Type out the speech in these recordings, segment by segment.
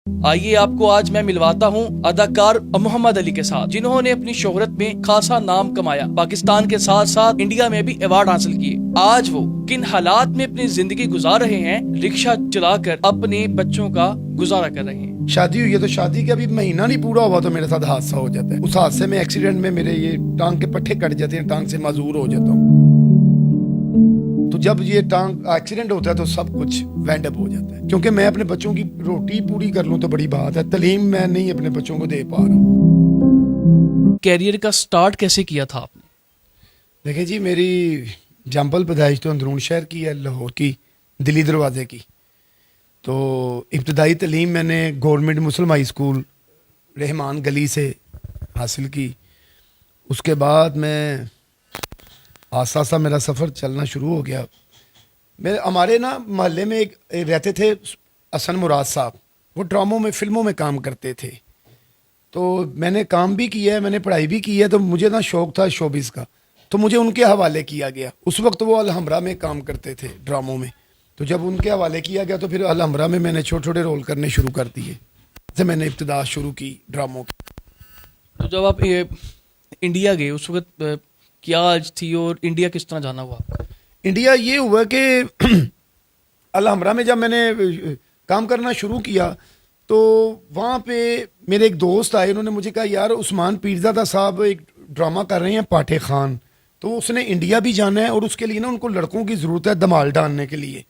آئیے آپ کو آج میں ملواتا ہوں اداکار محمد علی کے ساتھ، جنہوں نے اپنی شہرت میں خاصا نام کمایا، پاکستان کے ساتھ ساتھ انڈیا میں بھی ایوارڈ حاصل کیے۔ آج وہ کن حالات میں اپنی زندگی گزار رہے ہیں، رکشہ چلا کر اپنے بچوں کا گزارا کر رہے ہیں۔ شادی ہوئی ہے تو شادی کا بھی مہینہ نہیں پورا ہوا تو میرے ساتھ حادثہ ہو جاتا ہے۔ اس حادثے میں ایکسیڈنٹ میں میرے یہ ٹانگ کے پٹھے کٹ جاتے ہیں، ٹانگ سے معذور ہو جاتا ہوں۔ تو جب یہ ٹانگ ایکسیڈنٹ ہوتا ہے تو سب کچھ وینڈ اپ ہو جاتا ہے، کیونکہ میں اپنے بچوں کی روٹی پوری کر لوں تو بڑی بات ہے، تعلیم میں نہیں اپنے بچوں کو دے پا رہا ہوں۔ کیریئر کا سٹارٹ کیسے کیا تھا آپ نے؟ دیکھیں جی، میری جمپل پیدائش تو اندرون شہر کی ہے، لاہور کی دلی دروازے کی۔ تو ابتدائی تعلیم میں نے گورنمنٹ مسلم ہائی اسکول رحمان گلی سے حاصل کی۔ اس کے بعد میں آہستہ آہستہ میرا سفر چلنا شروع ہو گیا۔ ہمارے محلے میں ایک رہتے تھے حسن مراد صاحب، وہ ڈراموں میں فلموں میں کام کرتے تھے۔ تو میں نے کام بھی کیا ہے، میں نے پڑھائی بھی کی ہے، تو مجھے شوق تھا شوبز کا، تو مجھے ان کے حوالے کیا گیا۔ اس وقت وہ الحمرا میں کام کرتے تھے ڈراموں میں، تو جب ان کے حوالے کیا گیا تو پھر الحمرا میں نے چھوٹے چھوٹے رول کرنے شروع کر دیے، جب میں نے ابتدا شروع کی ڈراموں کی۔ تو جب آپ انڈیا گئے اس وقت کیا آج تھی، اور انڈیا کس طرح جانا ہوا؟ انڈیا یہ ہوا کہ الحمرا میں جب میں نے کام کرنا شروع کیا تو وہاں پہ میرے ایک دوست آئے، انہوں نے مجھے کہا یار عثمان پیرزادہ صاحب ایک ڈرامہ کر رہے ہیں پاٹھے خان، تو اس نے انڈیا بھی جانا ہے اور اس کے لیے ان کو لڑکوں کی ضرورت ہے دھمال ڈالنے کے لیے۔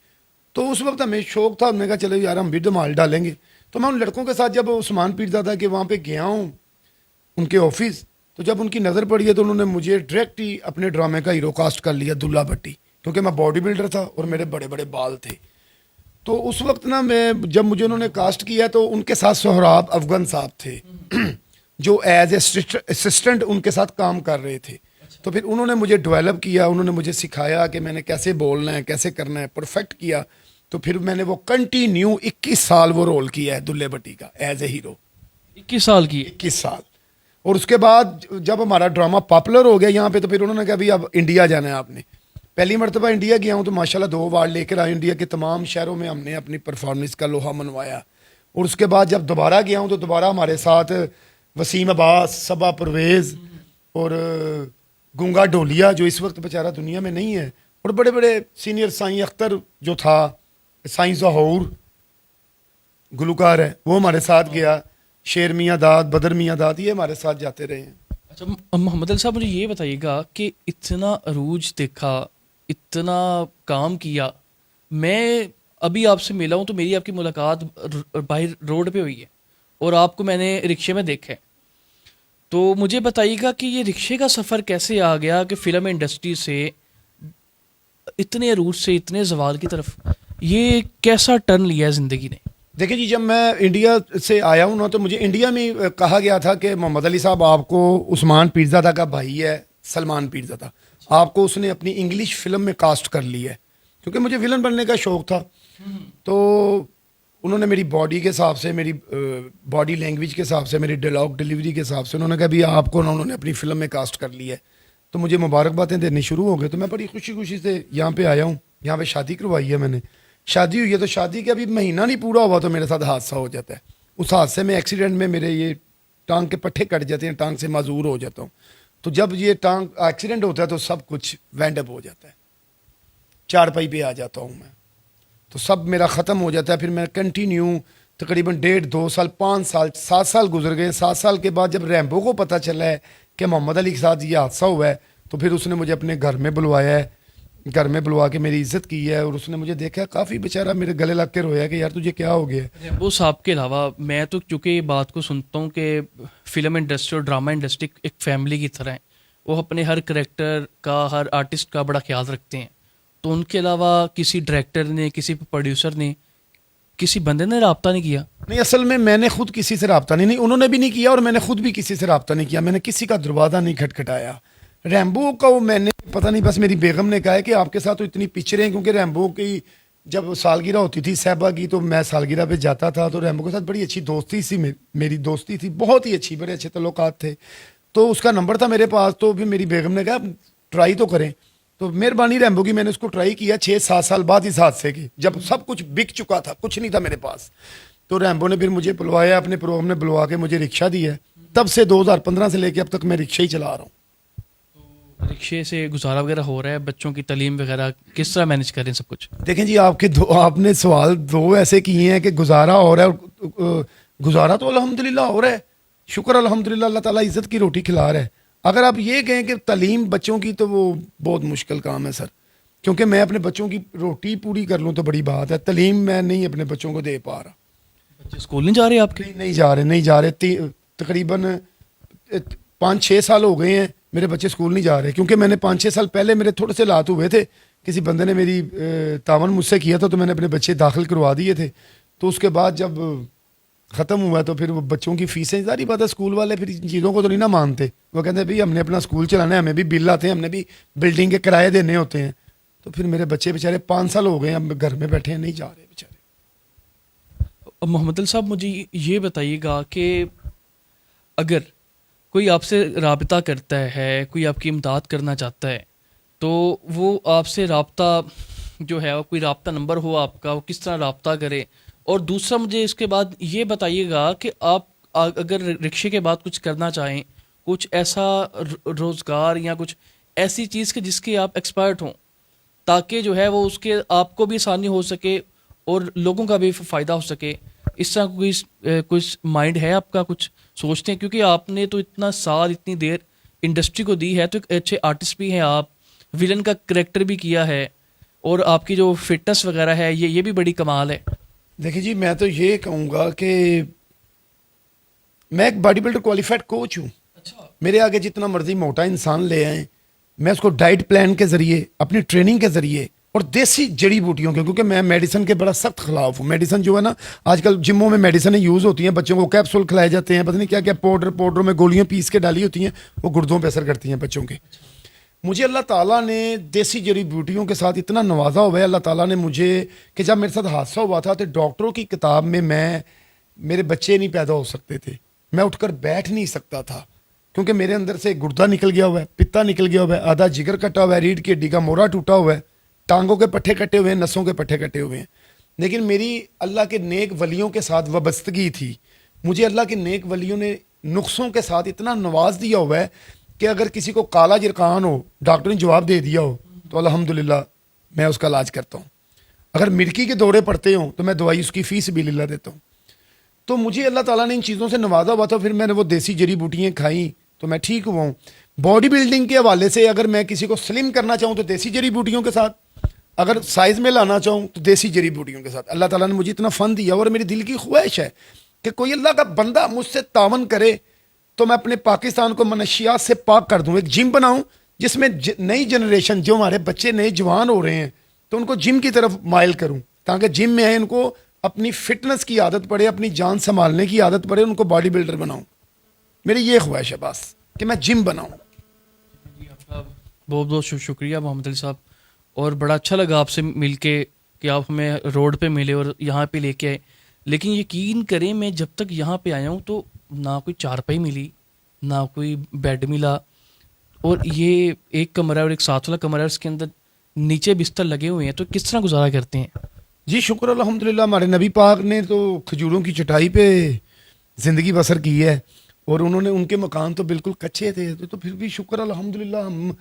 تو اس وقت ہمیں شوق تھا، ہم نے کہا چلو یار ہم بھی دھمال ڈالیں گے۔ تو میں ان لڑکوں کے ساتھ جب عثمان پیرزادہ کے وہاں پہ گیا ہوں ان کے آفس، تو جب ان کی نظر پڑی ہے تو انہوں نے مجھے ڈائریکٹ ہی اپنے ڈرامے کا ہیرو کاسٹ کر لیا، دلہ بھٹی، کیونکہ میں باڈی بلڈر تھا اور میرے بڑے بڑے بال تھے۔ تو اس وقت میں جب مجھے انہوں نے کاسٹ کیا تو ان کے ساتھ سہراب افغان صاحب تھے جو ایز اے اسسٹنٹ ان کے ساتھ کام کر رہے تھے۔ تو پھر انہوں نے مجھے ڈیولپ کیا، انہوں نے مجھے سکھایا کہ میں نے کیسے بولنا ہے، کیسے کرنا ہے، پرفیکٹ کیا۔ تو پھر میں نے وہ کنٹینیو 21 سال وہ رول کیا ہے دلہ بھٹی کا ایز اے ہیرو۔ 21 سال کی؟ 21 سال۔ اور اس کے بعد جب ہمارا ڈرامہ پاپولر ہو گیا یہاں پہ، تو پھر انہوں نے کہا بھی اب انڈیا جانا ہے آپ نے۔ پہلی مرتبہ انڈیا گیا ہوں تو ماشاءاللہ 2 ایوارڈ لے کر آئے، انڈیا کے تمام شہروں میں ہم نے اپنی پرفارمنس کا لوہا منوایا۔ اور اس کے بعد جب دوبارہ گیا ہوں تو دوبارہ ہمارے ساتھ وسیم عباس، صبا پرویز اور گنگا ڈولیا جو اس وقت بیچارہ دنیا میں نہیں ہے، اور بڑے بڑے سینئر، سائیں اختر جو تھا، سائیں ظہور گلوکار ہے وہ ہمارے ساتھ گیا، شیر میاں داد، بدر میاں داد، یہ ہمارے ساتھ جاتے رہے ہیں۔ اچھا محمد علی صاحب، مجھے یہ بتائیے گا کہ اتنا عروج دیکھا، اتنا کام کیا، میں ابھی آپ سے ملا ہوں تو میری آپ کی ملاقات باہر روڈ پہ ہوئی ہے اور آپ کو میں نے رکشے میں دیکھا ہے، تو مجھے بتائیے گا کہ یہ رکشے کا سفر کیسے آ گیا کہ فلم انڈسٹری سے اتنے عروج سے اتنے زوال کی طرف یہ کیسا ٹرن لیا ہے زندگی نے؟ دیکھیں جی، جب میں انڈیا سے آیا ہوں نا تو مجھے انڈیا میں کہا گیا تھا کہ محمد علی صاحب آپ کو عثمان پیرزادہ کا بھائی ہے سلمان پیرزادہ، آپ کو اس نے اپنی انگلش فلم میں کاسٹ کر لی ہے، کیونکہ مجھے ولن بننے کا شوق تھا۔ تو انہوں نے میری باڈی کے حساب سے، میری باڈی لینگویج کے حساب سے، میری ڈائلاگ ڈیلیوری کے حساب سے انہوں نے کہا بھی آپ کو انہوں نے اپنی فلم میں کاسٹ کر لی ہے۔ تو مجھے مبارکبادیں دینے شروع ہو گئے، تو میں بڑی خوشی خوشی سے یہاں پہ آیا ہوں، یہاں پہ شادی کروائی ہے میں نے۔ شادی ہوئی ہے تو شادی کا بھی مہینہ نہیں پورا ہوا تو میرے ساتھ حادثہ ہو جاتا ہے۔ اس حادثے میں ایکسیڈنٹ میں میرے یہ ٹانگ کے پٹھے کٹ جاتے ہیں، ٹانگ سے معذور ہو جاتا ہوں۔ تو جب یہ ٹانگ ایکسیڈنٹ ہوتا ہے تو سب کچھ وینڈ اپ ہو جاتا ہے، چارپائی پہ آ جاتا ہوں میں، تو سب میرا ختم ہو جاتا ہے۔ پھر میں کنٹینیو تقریباً 1.5 2 سال 5 سال 7 سال گزر گئے۔ 7 سال کے بعد جب ریمبو کو پتہ چلا ہے کہ محمد علی کے ساتھ یہ حادثہ ہوا ہے تو پھر اس نے مجھے اپنے گھر میں بلوایا ہے، گھر میں بلوا کے میری عزت کی ہے، اور اس نے مجھے دیکھا، کافی بیچارہ میرے گلے لگ کے رویا کہ یار تجھے کیا ہو گیا ہے۔ ریمبو صاحب کے علاوہ میں تو چونکہ یہ بات کو سنتا ہوں کہ فلم انڈسٹری اور ڈرامہ انڈسٹری ایک فیملی کی طرح ہے، وہ اپنے ہر کریکٹر کا، ہر آرٹسٹ کا بڑا خیال رکھتے ہیں، تو ان کے علاوہ کسی ڈائریکٹر نے، کسی پروڈیوسر نے، کسی بندے نے رابطہ نہیں کیا؟ نہیں، اصل میں نے خود کسی سے رابطہ نہیں، انہوں نے بھی نہیں کیا اور میں نے خود بھی کسی سے رابطہ نہیں کیا، میں نے کسی کا دروازہ نہیں کھٹکھٹایا۔ ریمبو کا میں نے پتہ نہیں، بس میری بیگم نے کہا ہے کہ آپ کے ساتھ تو اتنی پکچریں، کیونکہ ریمبو کی جب سالگرہ ہوتی تھی صاحبہ کی تو میں سالگرہ پہ جاتا تھا، تو ریمبو کے ساتھ بڑی اچھی دوستی سی، میری دوستی تھی، بہت ہی اچھی، بڑے اچھے تعلقات تھے۔ تو اس کا نمبر تھا میرے پاس، تو پھر میری بیگم نے کہا ٹرائی تو کریں، تو مہربانی ریمبو کی، میں نے اس کو ٹرائی کیا 6 7 سال بعد اس حادثے کی، جب سب کچھ بک چکا تھا، کچھ نہیں تھا میرے پاس۔ تو ریمبو نے پھر مجھے بلوایا, اپنے پروگرام نے بلوا کے مجھے رکشہ دی ہے. تب سے 2015 سے لے کے اب تک میں رکشہ ہی چلا رہا ہوں. رکشے سے گزارا وغیرہ ہو رہا ہے, بچوں کی تعلیم وغیرہ کس طرح مینج کریں سب کچھ؟ دیکھیں جی, آپ نے سوال دو ایسے کیے ہیں کہ گزارا ہو رہا ہے. گزارا تو الحمدللہ ہو رہا ہے, شکر الحمدللہ, اللہ تعالیٰ عزت کی روٹی کھلا رہا ہے. اگر آپ یہ کہیں کہ تعلیم بچوں کی, تو وہ بہت مشکل کام ہے سر, کیونکہ میں اپنے بچوں کی روٹی پوری کر لوں تو بڑی بات ہے, تعلیم میں نہیں اپنے بچوں کو دے پا رہا. بچے اسکول نہیں جا رہے آپ کے؟ نہیں جا رہے. تقریباً 5-6 سال ہو گئے ہیں میرے بچے اسکول نہیں جا رہے, کیونکہ میں نے 5-6 سال پہلے میرے تھوڑے سے حالات ہوئے تھے, کسی بندے نے میری تعاون مجھ سے کیا تھا, تو میں نے اپنے بچے داخل کروا دیے تھے. تو اس کے بعد جب ختم ہوا تو پھر وہ بچوں کی فیسیں, ظاہری بات ہے اسکول والے پھر ان چیزوں کو تو نہیں نہ مانتے. وہ کہتے ہیں بھائی ہم نے اپنا اسکول چلانا ہے, ہمیں بھی بل آتے ہیں, ہم نے بھی بلڈنگ کے کرائے دینے ہوتے ہیں. تو پھر میرے بچے بیچارے 5 سال ہو گئے ہیں اب گھر میں بیٹھے ہیں, نہیں جا رہے بیچارے. محمد علی صاحب مجھے یہ بتائیے گا کہ اگر کوئی آپ سے رابطہ کرتا ہے, کوئی آپ کی امداد کرنا چاہتا ہے, تو وہ آپ سے رابطہ جو ہے, کوئی رابطہ نمبر ہو آپ کا, وہ کس طرح رابطہ کرے؟ اور دوسرا مجھے اس کے بعد یہ بتائیے گا کہ آپ اگر رکشے کے بعد کچھ کرنا چاہیں, کچھ ایسا روزگار یا کچھ ایسی چیز کے جس کے آپ ایکسپرٹ ہوں, تاکہ جو ہے وہ اس کے آپ کو بھی آسانی ہو سکے اور لوگوں کا بھی فائدہ ہو سکے, اس طرح کوئی مائنڈ ہے آپ کا, کچھ سوچتے ہیں؟ کیونکہ آپ نے تو اتنا سال اتنی دیر انڈسٹری کو دی ہے, تو ایک اچھے آرٹسٹ بھی ہیں آپ, ویلن کا کریکٹر بھی کیا ہے, اور آپ کی جو فٹنس وغیرہ ہے یہ بھی بڑی کمال ہے. دیکھیں جی, میں تو یہ کہوں گا کہ میں ایک باڈی بلڈر کوالیفائڈ کوچ ہوں. اچھا. میرے آگے جتنا مرضی موٹا انسان لے آئیں, میں اس کو ڈائٹ پلان کے ذریعے, اپنی ٹریننگ کے ذریعے اور دیسی جڑی بوٹیوں کے, کیونکہ میں میڈیسن کے بڑا سخت خلاف ہوں. میڈیسن جو ہے نا, آج کل جموں میں میڈیسنیں یوز ہوتی ہیں, بچوں کو کیپسول کھلائے جاتے ہیں, پتہ نہیں کیا کیا پاؤڈروں میں گولیاں پیس کے ڈالی ہوتی ہیں, وہ گردوں پہ اثر کرتی ہیں بچوں کے. مجھے اللہ تعالیٰ نے دیسی جڑی بوٹیوں کے ساتھ اتنا نوازا ہوا ہے اللہ تعالیٰ نے مجھے, کہ جب میرے ساتھ حادثہ ہوا تھا تو ڈاکٹروں کی کتاب میں میرے بچے نہیں پیدا ہو سکتے تھے, میں اٹھ کر بیٹھ نہیں سکتا تھا, کیونکہ میرے اندر سے گردہ نکل گیا ہوا ہے, پتا نکل گیا ہوا ہے, آدھا جگر کٹا ہوا ہے, ریڑھ کی ہڈی کا موڑا ٹوٹا ہوا ہے, ٹانگوں کے پٹھے کٹے ہوئے ہیں, نسوں کے پٹھے کٹے ہوئے ہیں. لیکن میری اللہ کے نیک ولیوں کے ساتھ وابستگی تھی. مجھے اللہ کے نیک ولیوں نے نقصوں کے ساتھ اتنا نواز دیا ہوا ہے کہ اگر کسی کو کالا جرقان ہو, ڈاکٹر نے جواب دے دیا ہو, تو الحمدللہ میں اس کا علاج کرتا ہوں. اگر مرکی کے دورے پڑتے ہوں تو میں دوائی اس کی فی سبیل اللہ دیتا ہوں. تو مجھے اللہ تعالیٰ نے ان چیزوں سے نوازا ہوا تھا, پھر میں نے وہ دیسی جڑی بوٹیاں کھائیں تو میں ٹھیک ہوا ہوں. باڈی بلڈنگ کے حوالے سے اگر میں کسی کو سلم کرنا چاہوں تو دیسی جڑی بوٹیوں کے ساتھ, اگر سائز میں لانا چاہوں تو دیسی جڑی بوٹیوں کے ساتھ. اللہ تعالیٰ نے مجھے اتنا فن دیا, اور میری دل کی خواہش ہے کہ کوئی اللہ کا بندہ مجھ سے تعاون کرے تو میں اپنے پاکستان کو منشیات سے پاک کر دوں, ایک جم بناؤں جس میں نئی جنریشن, جو ہمارے بچے نئے جوان ہو رہے ہیں, تو ان کو جم کی طرف مائل کروں, تاکہ جم میں آئے, ان کو اپنی فٹنس کی عادت پڑے, اپنی جان سنبھالنے کی عادت پڑے, ان کو باڈی بلڈر بناؤں. میری یہ خواہش ہے بس کہ میں جم بناؤں. بہت بہت شکریہ محمد علی صاحب, اور بڑا اچھا لگا آپ سے مل کے کہ آپ ہمیں روڈ پہ ملے اور یہاں پہ لے کے آئے. لیکن یقین کریں, میں جب تک یہاں پہ آیا ہوں تو نہ کوئی چارپائی ملی, نہ کوئی بیڈ ملا, اور یہ ایک کمرہ اور ایک ساتھ والا کمرہ, اس کے اندر نیچے بستر لگے ہوئے ہیں, تو کس طرح گزارا کرتے ہیں؟ جی شکر الحمدللہ, ہمارے نبی پاک نے تو کھجوروں کی چٹائی پہ زندگی بسر کی ہے, اور انہوں نے, ان کے مکان تو بالکل کچے تھے, تو پھر بھی شکر الحمدللہ ہم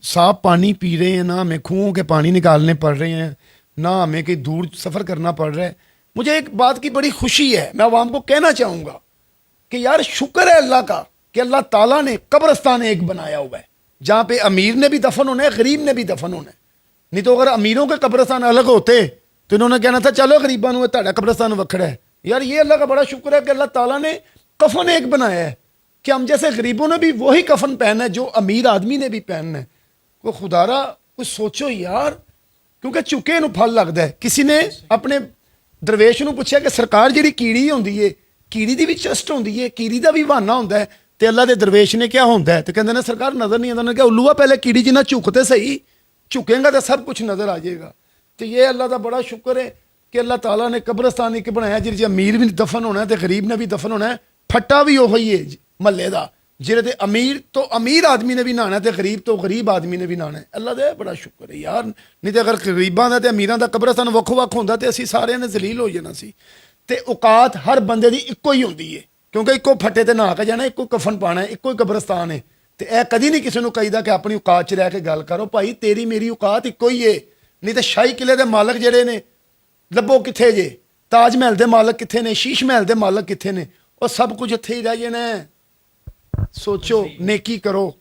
صاف پانی پی رہے ہیں, نہ ہمیں کنوؤں کے پانی نکالنے پڑ رہے ہیں, نہ ہمیں کہیں دور سفر کرنا پڑ رہا ہے. مجھے ایک بات کی بڑی خوشی ہے, میں عوام کو کہنا چاہوں گا کہ یار شکر ہے اللہ کا کہ اللہ تعالیٰ نے قبرستان ایک بنایا ہوا ہے جہاں پہ امیر نے بھی دفن ہونا ہے, غریب نے بھی دفن ہونا ہے. نہیں تو اگر امیروں کے قبرستان الگ ہوتے تو انہوں نے کہنا تھا چلو غریباں نو تہاڈا قبرستان وکھرا ہے. یار یہ اللہ کا بڑا شکر ہے کہ اللہ تعالیٰ نے کفن ایک بنایا ہے, کہ ہم جیسے غریبوں نے بھی وہی کفن پہننا ہے جو امیر آدمی نے بھی پہننا ہے. وہ خدارا کچھ سوچو یار, کیونکہ چکے نو پھل لگتا ہے. کسی نے اپنے درویش نو پوچھا کہ سرکار جیڑی کیڑی ہوندی ہے, کیڑی دی بھی چسٹ ہوندی ہے, کیڑی دا بھی بہانا ہوندا ہے, تے اللہ دے درویش نے کیا ہوندا ہے؟ تے کہندے نے سرکار نظر نہیں آندا. نے کہا الوا پہلے کیڑی جنہ جھکتے صحیح, جھکیں گا تو سب کچھ نظر آ جائے گا. تو یہ اللہ دا بڑا شکر ہے کہ اللہ تعالیٰ نے قبرستان ایک بنایا جی امیر بھی دفن ہونا ہے تے غریب نے بھی دفن ہونا ہے. پھٹا بھی وہی ہے محلے دا, جہے امیر تو امیر آدمی نے بھی نہانا ہے تے غریب تو غریب آدمی نے بھی نہانا ہے. اللہ دے بڑا شکر ہے یار, نہیں تے اگر غریباں دا تے امیراں دا قبرستان وکھو وکھ ہوندا تے اسی سارے نے ذلیل ہو جانا سی. ਤੇ ਔਕਾਤ ਹਰ ਬੰਦੇ ਦੀ ਇੱਕੋ ਹੀ ਹੁੰਦੀ ਹੈ, ਕਿਉਂਕਿ ਇੱਕੋ ਫੱਟੇ ਤੇ ਨਹਾ ਕੇ ਜਾਣਾ, ਇੱਕੋ ਕਫਨ ਪਾਣਾ, ਇੱਕੋ ਹੀ ਕਬਰਸਤਾਨ ਹੈ। ਤੇ ਇਹ ਕਦੀ ਨਹੀਂ ਕਿਸੇ ਨੂੰ ਕਹੀਦਾ ਕਿ ਆਪਣੀ ਔਕਾਤ 'ਚ ਰਹਿ ਕੇ ਗੱਲ ਕਰੋ। ਭਾਈ ਤੇਰੀ ਮੇਰੀ ਔਕਾਤ ਇੱਕੋ ਹੀ ਹੈ। ਨਹੀਂ ਤੇ ਸ਼ਾਹੀ ਕਿਲੇ ਦੇ ਮਾਲਕ ਜਿਹੜੇ ਨੇ, ਲੱਭੋ ਕਿੱਥੇ ਜੇ? ਤਾਜ ਮਹਿਲ ਦੇ ਮਾਲਕ ਕਿੱਥੇ ਨੇ? ਸ਼ੀਸ਼ ਮਹਿਲ ਦੇ ਮਾਲਕ ਕਿੱਥੇ ਨੇ? ਉਹ ਸਭ ਕੁਝ ਇੱਥੇ ਹੀ ਰਹਿ ਜਾਣਾ ਹੈ। ਸੋਚੋ, ਨੇਕੀ ਕਰੋ।